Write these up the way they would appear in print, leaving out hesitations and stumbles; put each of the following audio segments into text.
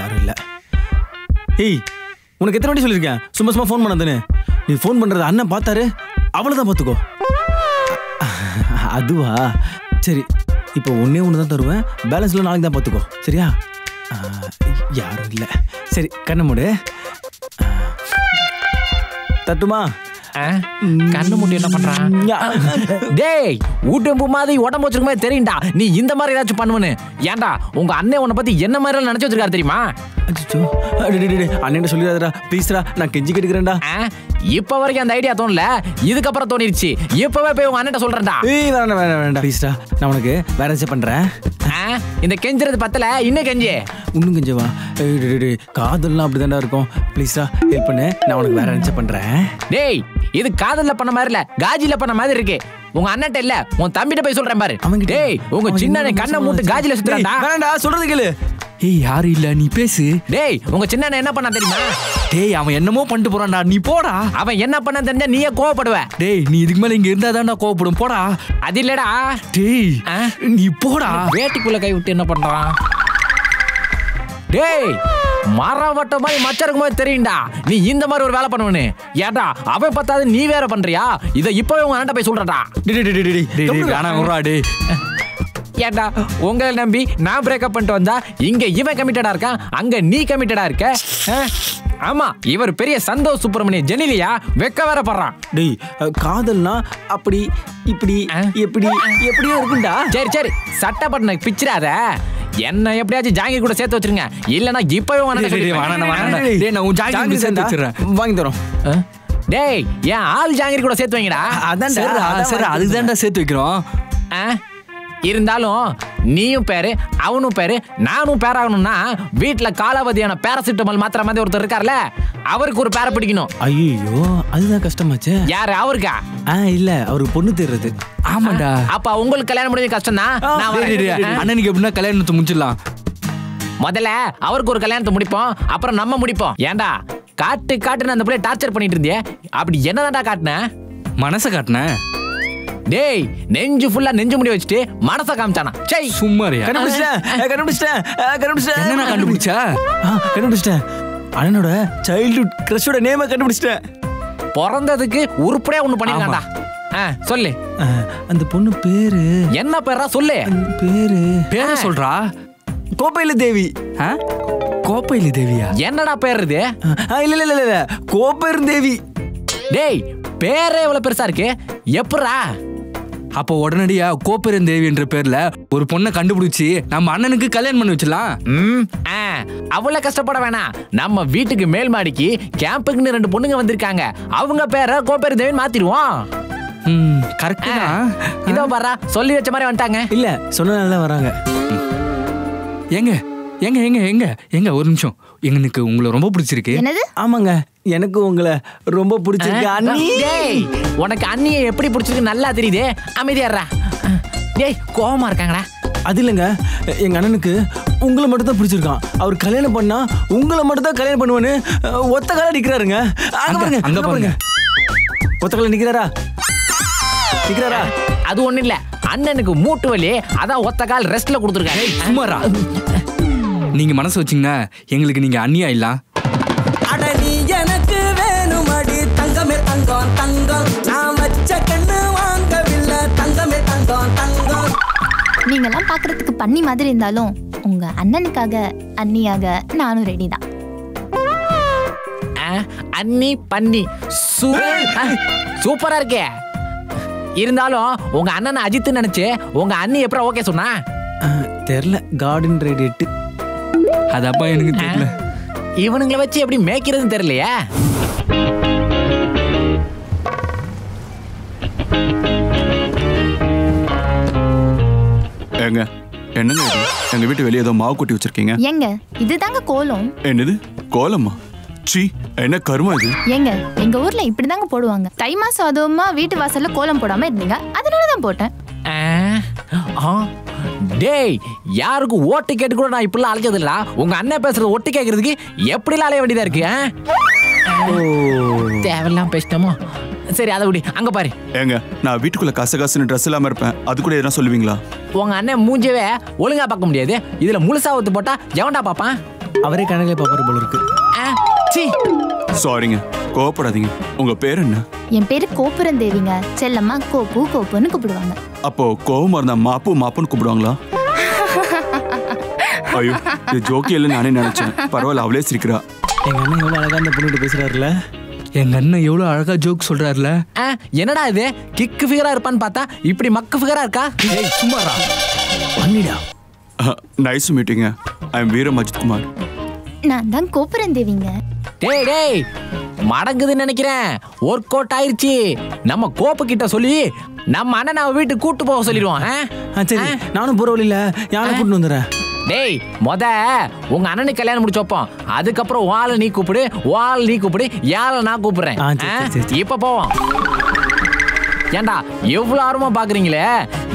யாரும் இல்லை. ஏய், உனக்கு எத்தனை வாட்டி சொல்லியிருக்கேன் சும்மா சும்மா ஃபோன் பண்ணதுன்னு? நீ ஃபோன் பண்ணுறது அண்ணன் பார்த்தாரு, அவ்வளோதான் பார்த்துக்கோ. அதுவா? சரி, இப்போ ஒன்றே ஒன்று தான் தருவேன், பேலன்ஸில் நாளைக்கு தான் பார்த்துக்கோ, சரியா? யாரும் இல்லை. சரி, கண்ணை மூடு. தட்டுமா? கண்ணு முட்டி என்ன பண்றான்? டேய், ஊட்டம்பு மாதிரி உடம்பு வச்சிருக்க மாதிரி தெரியும்டா. நீ இந்த மாதிரி ஏதாச்சும் பண்ணுவனு. ஏன்டா உங்க அண்ணன் உன்னை பத்தி என்ன மாதிரி எல்லாம் நினைச்சு வச்சிருக்காரு தெரியுமா? அண்ணன் சொல்லிடாதடா ப்ளீஸ்டா, நான் கெஞ்சி கேட்டுக்கிறேன்டா. இப்ப வரைக்கும் அந்த ஐடியா தோணல, இதுக்கப்புறம் தோணிருச்சு. இப்பவே போய் உங்க அண்ணன் சொல்றேன்டா. வேண்டாம் வேண்டாம் வேண்டாம் ப்ளீஸ்டா, நான் உனக்கு வேற ஏதாச்சும் பண்றேன். இந்த கெஞ்சுறது பத்தல, இன்னும் கெஞ்சு. இன்னும் கெஞ்சவா? காதல்லாம் அப்படிதான்டா இருக்கும். ப்ளீஸ்டா ஹெல்ப் பண்ணு, நான் உனக்கு வேற ஏதாச்சும் பண்றேன். டேய், இது காதல்ல பண்ண மாதிரி இல்ல, காஜில பண்ண மாதிரி இருக்கு. உங்க அண்ணன்ட்ட இல்ல, உன் தம்பிட்ட போய் சொல்றேன் பாரு. டேய், உங்க சின்ன கண்ணை மூட்டு காஜில சுத்துறான்டா. வேண்டாம்டா, சொல்றது கேளு. ஏய், யாரும் இல்ல, நீ பேசு. டேய், உங்க சின்ன என்ன பண்ணா தெரியுமா? டேய், அவன் என்னமோ பண்ணிட்டு போறான்டா, நீ போடா. அவன் என்ன பண்ண தெரிஞ்சா நீயே கோவப்படுவ. டேய், நீ இதுக்கு மேல இங்க இருந்தாதான்டா கோவப்படும், போடா. அது இல்லடா. டேய், நீ போடா. வேட்டிக்குள்ள கை விட்டு என்ன பண்றான்? டேய், மரவட்ட மாதிரி மச்சருக்கு மாதிரி தெரியும்டா நீ இந்த மாதிரி ஒரு வேலை பண்ணுவனு. ஏடா அவன் பத்தாது நீ வேற பண்றியா? இதை இப்பவே உங்க அண்ணன் போய் சொல்றடா. ஏடா உங்களை நம்பி நான் பிரேக்கப் பண்ணிட்டு வந்தா இங்க இவன் கமிட்டடா இருக்கான், அங்க நீ கமிட்டடா இருக்க. ஆமா, இவர் பெரிய சந்தோஷ் சுப்பிரமணிய ஜெனிலியா வெக்க வேற பண்றான். டேய், காதல்னா அப்படி இப்படி எப்படி எப்படியோ இருக்குண்டா. சரி சரி, சட்டப்பட்டனை பிச்சிடாத. என்ன எப்படியாச்சும் ஜாங்கி கூட சேர்த்து வச்சிருங்க, இல்லனா இப்பவே வாங்கி தரோம். டேய், ஏன் ஆள் ஜாங்கிரி கூட சேர்த்து வைங்கடா. அதான் அதுதான்டா சேர்த்து வைக்கிறோம். இருந்தாலும் நீயும் பேரு அவனும் பேரு நானும் பேராகணும்னா வீட்டுல காலாவதியான பேராசிட்டமால் மாத்திர மாதிரி ஒருத்தர் இருக்கார்ல, அவருக்கு ஒரு பேரை பிடிக்கணும். ஐயோ, அதுதான் கஷ்டமாச்சு. யாரு? அவருக்கா? இல்ல, அவருக்கு பொண்ணு தேடுறது. ஆமாண்டா. அப்ப உங்களுக்கு கல்யாணம் முடிஞ்ச கஷ்டம் தான். அண்ணனுக்கு எப்படின்னா கல்யாணத்தை முடிச்சிடலாம். முதல்ல அவருக்கு ஒரு கல்யாணத்தை முடிப்போம், அப்புறம் நம்ம முடிப்போம். ஏன்டா காட்டு காட்டுன்னு அந்த பிள்ளைய டார்ச்சர் பண்ணிட்டு இருந்தியே, அப்படி என்னதான்டா காட்டுன? மனசை காட்டுன. டேய், நெஞ்சு ஃபுல்லா நெஞ்சு முடி வச்சுட்டு மனசை காமிச்சானா? சரி சும்மாரியா? கண்டுபிடிச்சிட்டேன். அண்ணனோட சைல்ட்ஹுட் கிரஷோட நேமை கண்டுபிடிச்சிட்டேன். பிறந்ததுக்கு உருப்படியா ஒண்ணு பண்ணிருக்கான்டா. சொல்லு. அந்த பொண்ணு பேரு என்ன பேரா? சொல்லு. பேர சொல்றா. கோப்பையில தேவி. கோப்பையில தேவியா? என்னடா பேர் இது? இல்ல இல்ல இல்ல, கோப்பையில தேவி. டேய், பேரே இவ்வளவு பெருசா இருக்கு, எப்படா? அப்போ உடனடியா கோப்பெருந்தேவி என்ற பேர்ல ஒரு பொண்ணை கண்டுபிடிச்சி நம்ம அண்ணனுக்கு கல்யாணம் பண்ணி வச்சிடலாம். அவ்வளவு கஷ்டப்பட வேணாம். நம்ம வீட்டுக்கு மேல் மாடிக்கு கேம்புக்குன்னு 2 பொண்ணுங்க வந்திருக்காங்க, அவங்க பேரை கோப்பெருந்தேவின்னு மாத்திடுவோம். கரெக்ட் தான். இதோ பாரா, சொல்லி வச்ச மாதிரி வந்துட்டாங்க. இல்ல, சொன்னதால வராங்க. எங்க எங்க எங்க எங்க எங்க ஒரு நிமிஷம். எனக்கு உங்களை ரொம்ப பிடிச்சிருக்கு. ஆமாங்க, எனக்கு உங்களை ரொம்ப பிடிச்சிருக்கு. அண்ணி, உனக்கு அண்ணியை எப்படி பிடிச்சிருக்கு நல்லா தெரியுது. அமைதியாடுறா. டேய், கோவமா இருக்காங்கடா. அது இல்லைங்க, எங்க அண்ணனுக்கு உங்களை மட்டும் தான் பிடிச்சிருக்கான். அவர் கல்யாணம் பண்ணா உங்களை மட்டும் தான் கல்யாணம் பண்ணுவேன்னு ஒத்த கால நிக்கிறாருங்க. அங்க பாருங்க, ஒத்த கால நிக்கிறாரா? அது ஒண்ணு இல்ல, அண்ணனுக்கு மூட்டு வலி, அதான் ஒத்த கால் ரெஸ்ட்ல கொடுத்துருக்காரு. சும்மாரா? நீங்க மனசு வச்சீங்கன்னா எங்களுக்கு நீங்க அண்ணியா இல்ல. அட நீ எனக்கு வேணும் அடி தங்கமே தங்கம் தங்கம், நான் வச்ச கண்ணு வாங்கவில்லை தங்கமே தங்கம் தங்கம். நீங்கெல்லாம் பாக்குறதுக்கு பண்ணி மாதிரி இருந்தாலும் உங்க அண்ணனுக்காக அண்ணியாக நானும் ரெடி தான். அண்ணி பண்ணி சூப்பரா இருக்கே. இருந்தாலும் உங்க அண்ணன் அஜித் நினைச்சு உங்க அண்ணி எப்பறம் ஓகே சொன்னா? தெரியல, கார்டன் ரேடியேட். அதப்பா எனக்கு தெரியல. இவனுங்களை வச்சு எப்படி மேய்க்கிறதுன்னு தெரியலையா? ஏங்க, என்னங்க இது? எங்க வீட்டு வெளியே ஏதோ மாவு கொட்டி வச்சிருக்கீங்க. ஏங்க, இதுதாங்க கோலம். என்னது கோலமா? சீ, என்ன கருமா இது? ஏங்க, எங்க ஊர்ல இப்படிதாங்க போடுவாங்க. தை மாசம் அதுவுமா வீட்டு வாசல்ல கோலம் போடாம இருந்தீங்க, அதனாலதான் போட்டேன். டேய், யாருக்கு ஓட்டு கேட்டு கூட நான் இப்படிலாம் அழைச்சது இல்ல. உங்க அண்ணன் பேசுறது ஒட்டு கேட்கறதுக்கு எப்படிலாம் அலைய வேண்டியதா இருக்கு. தேவையெல்லாம் பேசிட்டோமோ? சரி, அதை விடு. அங்க பாரு. ஏங்க, நான் வீட்டுக்குள்ள கசகசன்னு ட்ரெஸ் இல்லாம இருப்பேன், அது கூட எதனா சொல்லுவீங்களா? உங்க அண்ணன் மூஞ்சவே ஒழுங்கா பார்க்க முடியாது, இதுல முழுசா ஒத்து போட்டா எவன்டா பாப்பான்? அவரே கணக்கிலே பாப்பாரு போல இருக்கு. சாரிங்க, கோவப்படாதீங்க. உங்க பேர் என்ன? என் பேரு கோபுரந்தேவிங்க. செல்லம்மா கோப்பு கோப்புன்னு கூப்பிடுவாங்க. அப்போ கோவமா இருந்தா மாப்பு மாப்புன்னு கூப்பிடுவாங்களா? ஐயோ, இது ஜோக்கி இல்லைன்னு நானே நினைச்சேன். பரவாயில்ல, அவளே சிரிக்கிறா. எங்க அண்ணன் எவ்வளவு அழகா அந்த பொண்ணுகிட்ட பேசுறாருல. எங்க அண்ணன் எவ்வளவு அழகா ஜோக் சொல்றாருல. என்னடா இது கிக்கு ஃபிகரா இருப்பான்னு பார்த்தா இப்படி மக்கு ஃபிகரா இருக்கா? ஏய் சும்மாடா. அண்ணிடா. நைஸ் மீட்டிங்க. ஐ எம் வீரம் அஜித் குமார். நான் தான் கோபுரந்தேவிங்க. டேய் மடங்குதுன்னு நினைக்கிறேன். ஒர்க் அவுட் ஆயிருச்சு. நம்ம கோப்பு கிட்ட சொல்லி நம்ம அண்ணன் வீட்டுக்கு கூட்டு போக சொல்லிடுவோம். சரி, நானும் போற வழியில யானை கூட்டு வந்துடுறேன். டேய் உங்க அண்ணனுக்கு கல்யாணம் முடிச்சு வைப்போம். அதுக்கப்புறம் வாழை நீ கூப்பிடு, வாழை நீ கூப்பிடு, யாழை நான் கூப்பிடுறேன். இப்ப போவோம். ஏண்டா எவ்வளவு ஆர்வமா பாக்குறீங்களே,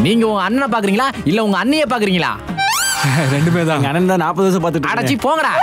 நீங்க உங்க அண்ணனை பாக்குறீங்களா இல்ல உங்க அண்ணிய பாக்குறீங்களா? ரெண்டுமே தான். அண்ணன் தான் 40 வருஷம் பார்த்துட்டு. அடச்சி போங்கடா.